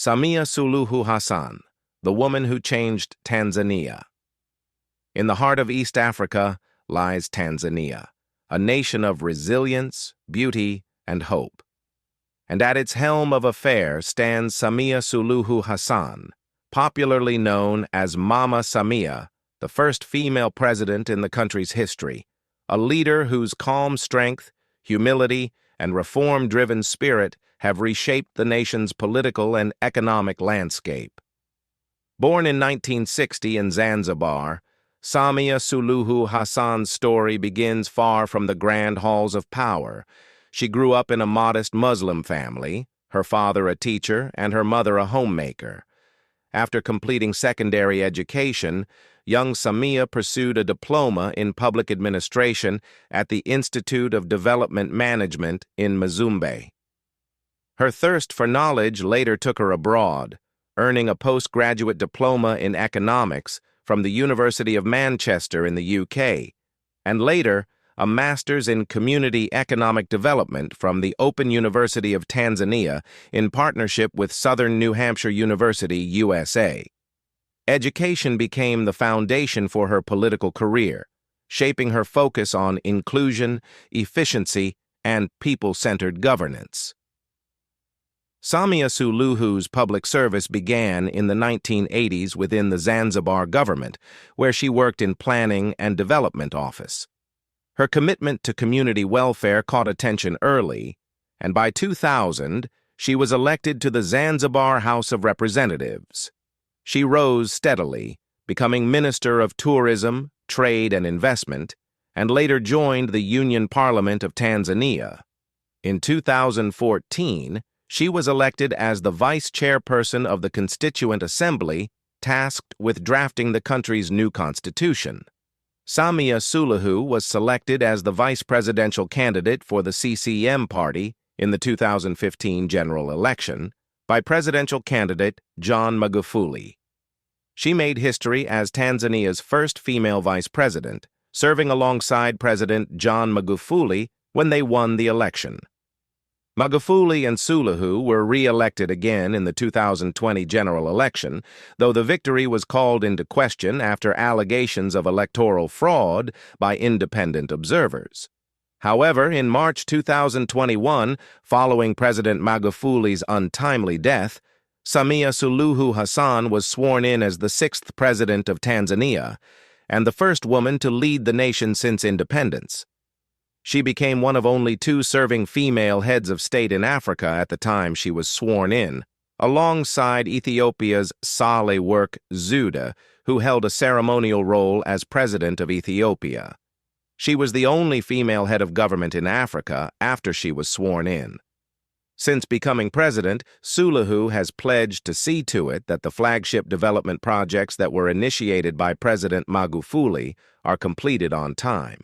Samia Suluhu Hassan, the woman who changed Tanzania. In the heart of East Africa lies Tanzania, a nation of resilience, beauty, and hope. And at its helm of affairs stands Samia Suluhu Hassan, popularly known as Mama Samia, the first female president in the country's history, a leader whose calm strength, humility, and reform-driven spirit have reshaped the nation's political and economic landscape. Born in 1960 in Zanzibar, Samia Suluhu Hassan's story begins far from the grand halls of power. She grew up in a modest Muslim family, her father a teacher and her mother a homemaker. After completing secondary education, young Samia pursued a diploma in public administration at the Institute of Development Management in Mazumbe. Her thirst for knowledge later took her abroad, earning a postgraduate diploma in economics from the University of Manchester in the UK, and later a master's in community economic development from the Open University of Tanzania in partnership with Southern New Hampshire University, USA. Education became the foundation for her political career, shaping her focus on inclusion, efficiency, and people-centered governance. Samia Suluhu's public service began in the 1980s within the Zanzibar government, where she worked in Planning and Development Office. Her commitment to community welfare caught attention early, and by 2000, she was elected to the Zanzibar House of Representatives. She rose steadily, becoming Minister of Tourism, Trade and Investment, and later joined the Union Parliament of Tanzania. In 2014, she was elected as the Vice Chairperson of the Constituent Assembly, tasked with drafting the country's new constitution. Samia Suluhu was selected as the vice presidential candidate for the CCM party in the 2015 general election by presidential candidate John Magufuli. She made history as Tanzania's first female vice president, serving alongside President John Magufuli when they won the election. Magufuli and Suluhu were re-elected again in the 2020 general election, though the victory was called into question after allegations of electoral fraud by independent observers. However, in March 2021, following President Magufuli's untimely death, Samia Suluhu Hassan was sworn in as the sixth president of Tanzania and the first woman to lead the nation since independence. She became one of only two serving female heads of state in Africa at the time she was sworn in, alongside Ethiopia's Sahle-Work Zewde, who held a ceremonial role as president of Ethiopia. She was the only female head of government in Africa after she was sworn in. Since becoming president, Suluhu has pledged to see to it that the flagship development projects that were initiated by President Magufuli are completed on time.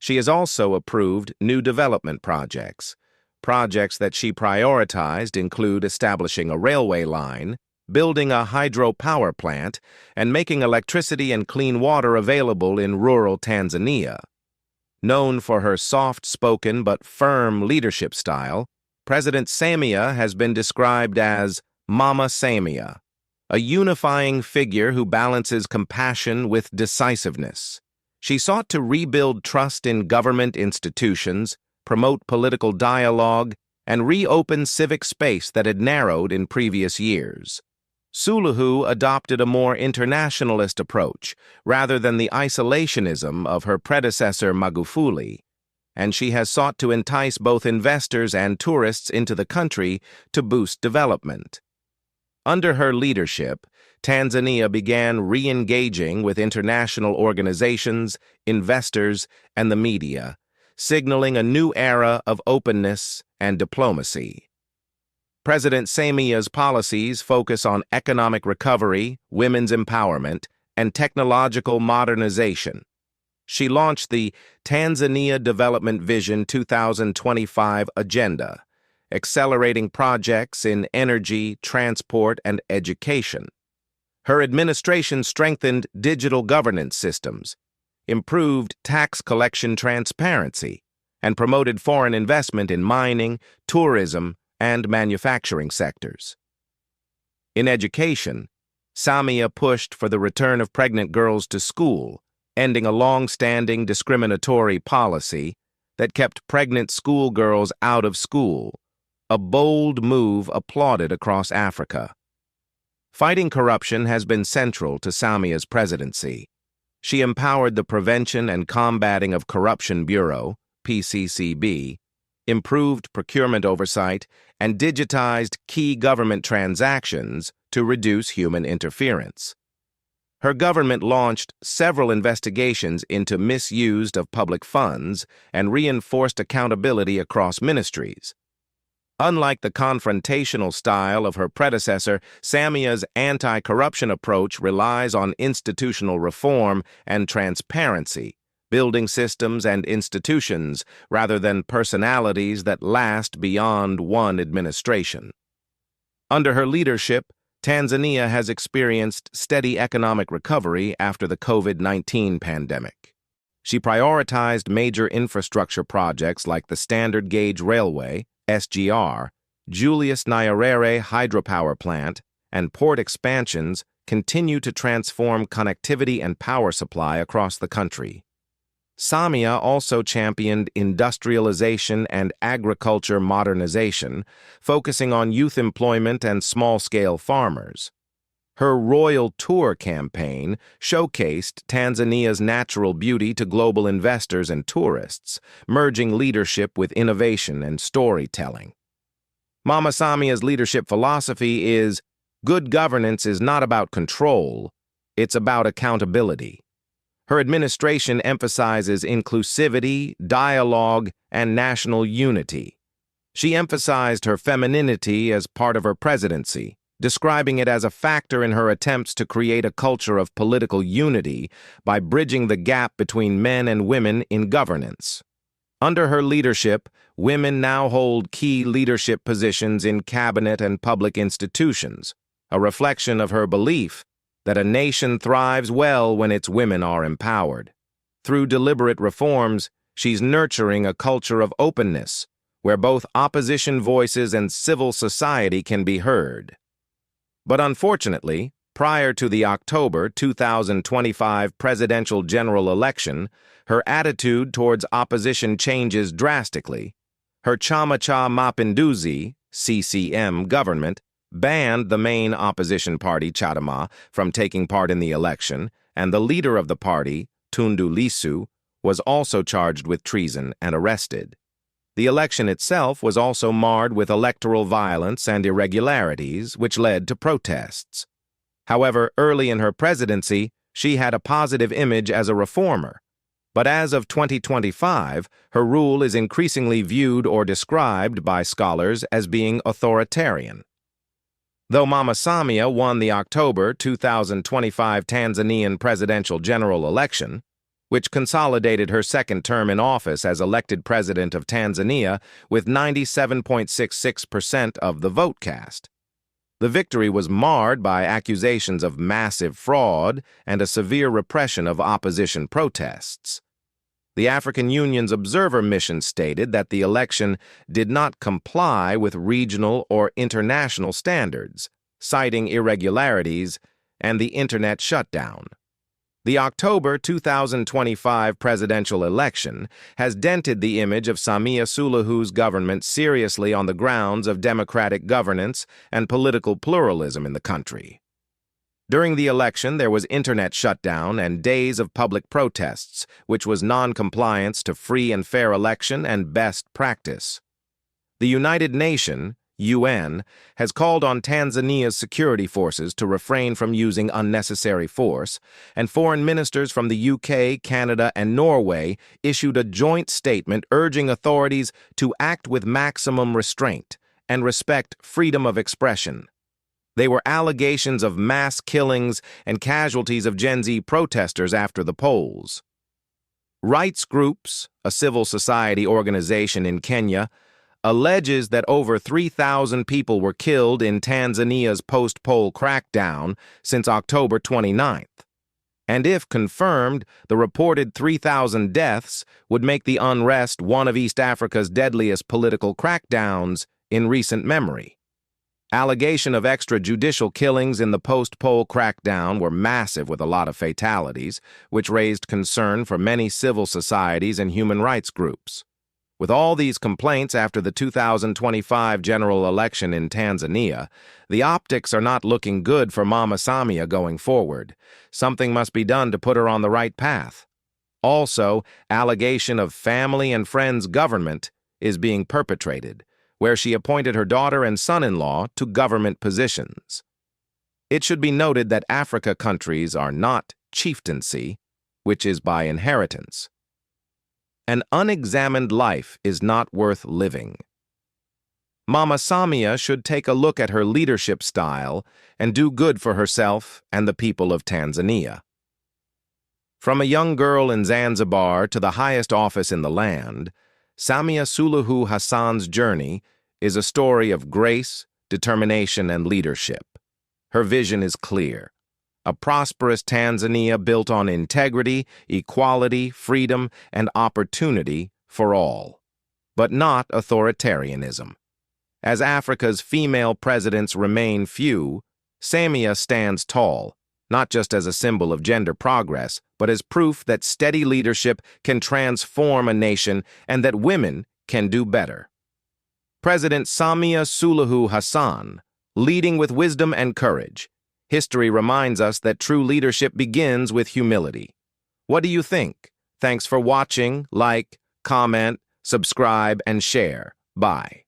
She has also approved new development projects. Projects that she prioritized include establishing a railway line, building a hydropower plant, and making electricity and clean water available in rural Tanzania. Known for her soft-spoken but firm leadership style, President Samia has been described as Mama Samia, a unifying figure who balances compassion with decisiveness. She sought to rebuild trust in government institutions, promote political dialogue, and reopen civic space that had narrowed in previous years. Suluhu adopted a more internationalist approach rather than the isolationism of her predecessor Magufuli, and she has sought to entice both investors and tourists into the country to boost development. Under her leadership, Tanzania began re-engaging with international organizations, investors, and the media, signaling a new era of openness and diplomacy. President Samia's policies focus on economic recovery, women's empowerment, and technological modernization. She launched the Tanzania Development Vision 2025 agenda, accelerating projects in energy, transport, and education. Her administration strengthened digital governance systems, improved tax collection transparency, and promoted foreign investment in mining, tourism, and manufacturing sectors. In education, Samia pushed for the return of pregnant girls to school, ending a long-standing discriminatory policy that kept pregnant schoolgirls out of school, a bold move applauded across Africa. Fighting corruption has been central to Samia's presidency. She empowered the Prevention and Combating of Corruption Bureau, PCCB, improved procurement oversight, and digitized key government transactions to reduce human interference. Her government launched several investigations into misuse of public funds and reinforced accountability across ministries. Unlike the confrontational style of her predecessor, Samia's anti-corruption approach relies on institutional reform and transparency, building systems and institutions rather than personalities that last beyond one administration. Under her leadership, Tanzania has experienced steady economic recovery after the COVID-19 pandemic. She prioritized major infrastructure projects like the Standard Gauge Railway, SGR, Julius Nyerere hydropower plant, and port expansions continue to transform connectivity and power supply across the country. Samia also championed industrialization and agriculture modernization, focusing on youth employment and small-scale farmers. Her Royal Tour campaign showcased Tanzania's natural beauty to global investors and tourists, merging leadership with innovation and storytelling. Mama Samia's leadership philosophy is, good governance is not about control, it's about accountability. Her administration emphasizes inclusivity, dialogue, and national unity. She emphasized her femininity as part of her presidency, describing it as a factor in her attempts to create a culture of political unity by bridging the gap between men and women in governance. Under her leadership, women now hold key leadership positions in cabinet and public institutions, a reflection of her belief that a nation thrives well when its women are empowered. Through deliberate reforms, she's nurturing a culture of openness, where both opposition voices and civil society can be heard. But unfortunately, prior to the October 2025 presidential general election, her attitude towards opposition changes drastically. Her Chama Cha Mapinduzi, CCM government, banned the main opposition party, Chadema, from taking part in the election, and the leader of the party, Tundu Lissu, was also charged with treason and arrested. The election itself was also marred with electoral violence and irregularities, which led to protests. However, early in her presidency, she had a positive image as a reformer. But as of 2025, her rule is increasingly viewed or described by scholars as being authoritarian. Though Mama Samia won the October 2025 Tanzanian presidential general election, which consolidated her second term in office as elected president of Tanzania with 97.66% of the vote cast, the victory was marred by accusations of massive fraud and a severe repression of opposition protests. The African Union's observer mission stated that the election did not comply with regional or international standards, citing irregularities and the internet shutdown. The October 2025 presidential election has dented the image of Samia Suluhu's government seriously on the grounds of democratic governance and political pluralism in the country. During the election, there was internet shutdown and days of public protests, which was non-compliance to free and fair election and best practice. The United Nations, UN, has called on Tanzania's security forces to refrain from using unnecessary force, and foreign ministers from the UK, Canada, and Norway issued a joint statement urging authorities to act with maximum restraint and respect freedom of expression. They were allegations of mass killings and casualties of Gen Z protesters after the polls. Rights Groups, a civil society organization in Kenya, alleges that over 3,000 people were killed in Tanzania's post-poll crackdown since October 29th. And if confirmed, the reported 3,000 deaths would make the unrest one of East Africa's deadliest political crackdowns in recent memory. Allegation of extrajudicial killings in the post-poll crackdown were massive with a lot of fatalities, which raised concern for many civil societies and human rights groups. With all these complaints after the 2025 general election in Tanzania, the optics are not looking good for Mama Samia going forward. Something must be done to put her on the right path. Also, allegation of family and friends government is being perpetrated, where she appointed her daughter and son-in-law to government positions. It should be noted that Africa countries are not chieftaincy, which is by inheritance. An unexamined life is not worth living. Mama Samia should take a look at her leadership style and do good for herself and the people of Tanzania. From a young girl in Zanzibar to the highest office in the land, Samia Suluhu Hassan's journey is a story of grace, determination, and leadership. Her vision is clear: a prosperous Tanzania built on integrity, equality, freedom, and opportunity for all, but not authoritarianism. As Africa's female presidents remain few, Samia stands tall, not just as a symbol of gender progress, but as proof that steady leadership can transform a nation and that women can do better. President Samia Suluhu Hassan, leading with wisdom and courage. History reminds us that true leadership begins with humility. What do you think? Thanks for watching. Like, comment, subscribe, and share. Bye.